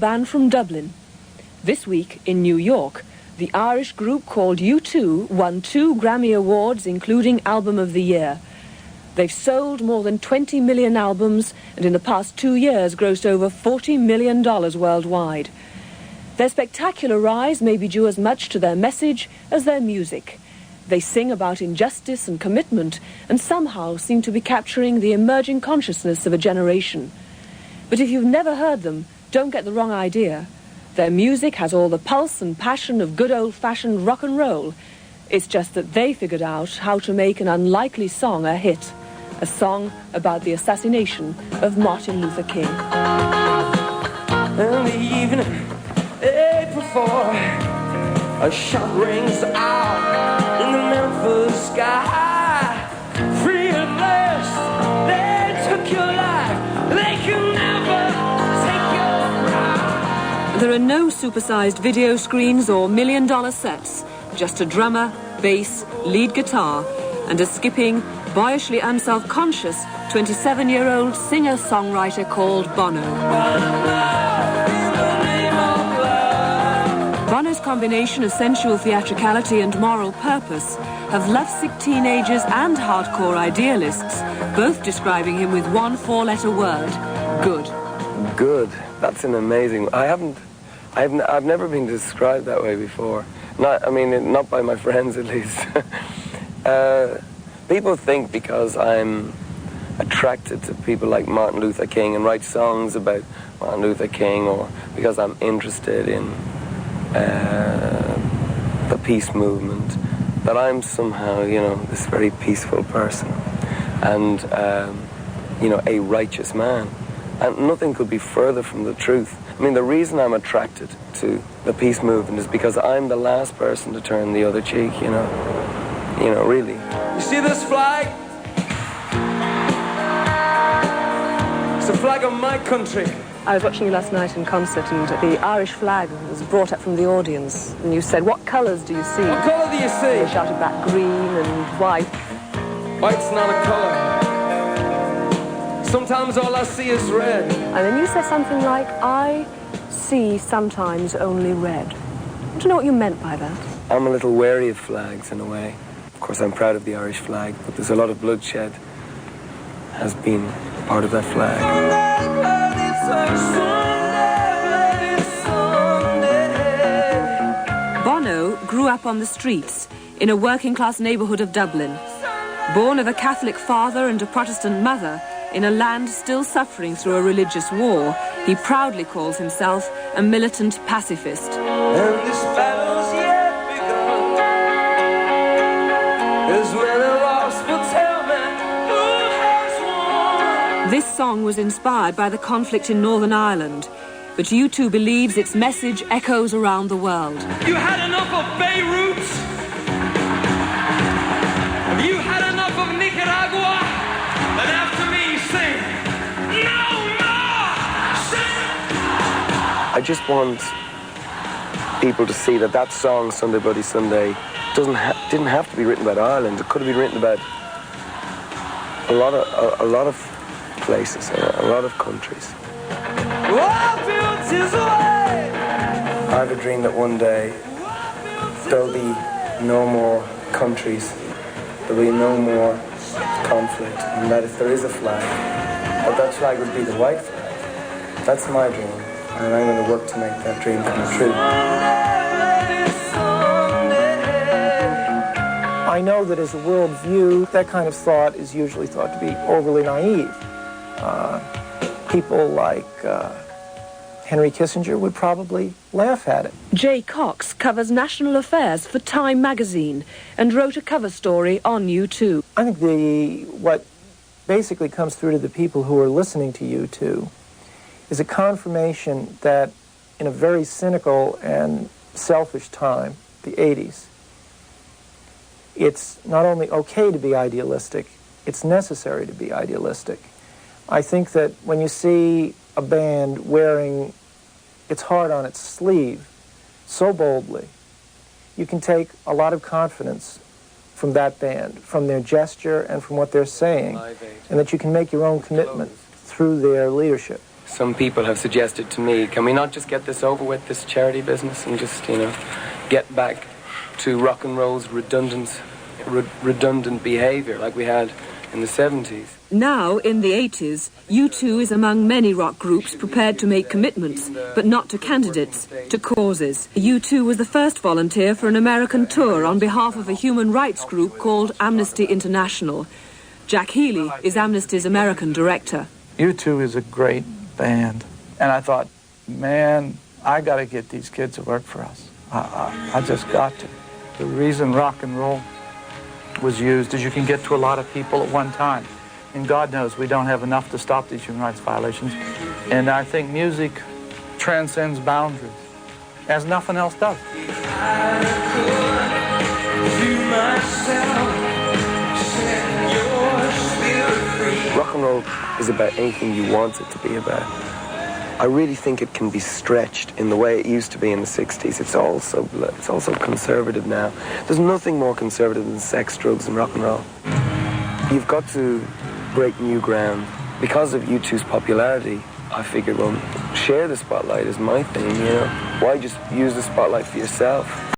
band from Dublin. This week in New York, the Irish group called U2 won 2 Grammy Awards, including Album of the Year. They've sold more than 20 million albums and in the past 2 years grossed over $40 million worldwide. Their spectacular rise may be due as much to their message as their music. They sing about injustice and commitment and somehow seem to be capturing the emerging consciousness of a generation. But if you've never heard them, don't get the wrong idea. Their music has all the pulse and passion of good old-fashioned rock and roll. It's just that they figured out how to make an unlikely song a hit. A song about the assassination of Martin Luther King. In the evening, April 4, a shot rings out in the Memphis sky. Free at last, they took your life. They can never take your pride. There are no supersized video screens or million-dollar sets. Just a drummer, bass, lead guitar, and a skipping, boyishly unself-conscious 27-year-old singer-songwriter called Bono. Bono's combination of sensual theatricality and moral purpose have lovesick teenagers and hardcore idealists, both describing him with one 4-letter word: good. Good. That's an amazing... I've never been described that way before. Not by my friends, at least. People think because I'm attracted to people like Martin Luther King and write songs about Martin Luther King, or because I'm interested in the peace movement, that I'm somehow, this very peaceful person and, a righteous man. And nothing could be further from the truth. The reason I'm attracted to the peace movement is because I'm the last person to turn the other cheek, really. You see this flag? It's the flag of my country. I was watching you last night in concert and the Irish flag was brought up from the audience and you said, "What colours do you see?" What colour do you see? They shouted back, green and white. White's not a colour. Sometimes all I see is red. And then you said something like, "I see sometimes only red." I don't know what you meant by that. I'm a little wary of flags in a way. Of course, I'm proud of the Irish flag, but there's a lot of bloodshed has been part of that flag. Bono grew up on the streets in a working-class neighbourhood of Dublin. Born of a Catholic father and a Protestant mother, in a land still suffering through a religious war, he proudly calls himself a militant pacifist. And this battle's yet begun. As when the lost will tell me who has won. This song was inspired by the conflict in Northern Ireland, but U2 believes its message echoes around the world. You had enough of Beirut? Have you had enough of Nicaragua? Then after me, sing, no more! Sing! I just want people to see that song, Sunday Bloody Sunday, didn't have to be written about Ireland. It could have been written about a lot of places, a lot of countries. I have a dream that one day there'll be no more countries, there'll be no more conflict, and that if there is a flag, that flag would be the white flag. That's my dream, and I'm going to work to make that dream come true. I know that as a worldview, that kind of thought is usually thought to be overly naive. People like Henry Kissinger would probably laugh at it. Jay Cox covers national affairs for Time magazine and wrote a cover story on U2. I think what basically comes through to the people who are listening to U2 is a confirmation that in a very cynical and selfish time, the 80s, it's not only okay to be idealistic, it's necessary to be idealistic. I think that when you see a band wearing its heart on its sleeve so boldly, you can take a lot of confidence from that band, from their gesture and from what they're saying, and that you can make your own commitment through their leadership. some people have suggested to me, can we not just get this over with, this charity business, and just, get back to rock and roll's redundant behavior like we had in the 70s. Now, in the 80s, U2 is among many rock groups prepared to make commitments, but not to candidates, to causes. U2 was the first volunteer for an American tour on behalf of a human rights group called Amnesty International. Jack Healy is Amnesty's American director. U2 is a great band, and I thought, man, I got to get these kids to work for us. I just got to. The reason rock and roll was used is you can get to a lot of people at one time. And God knows we don't have enough to stop these human rights violations. And I think music transcends boundaries, as nothing else does. Rock and roll is about anything you want it to be about. I really think it can be stretched in the way it used to be in the 60s. It's also conservative now. There's nothing more conservative than sex, drugs, and rock and roll. You've got to break new ground. Because of U2's popularity, I figured, well, share the spotlight is my thing, Why just use the spotlight for yourself?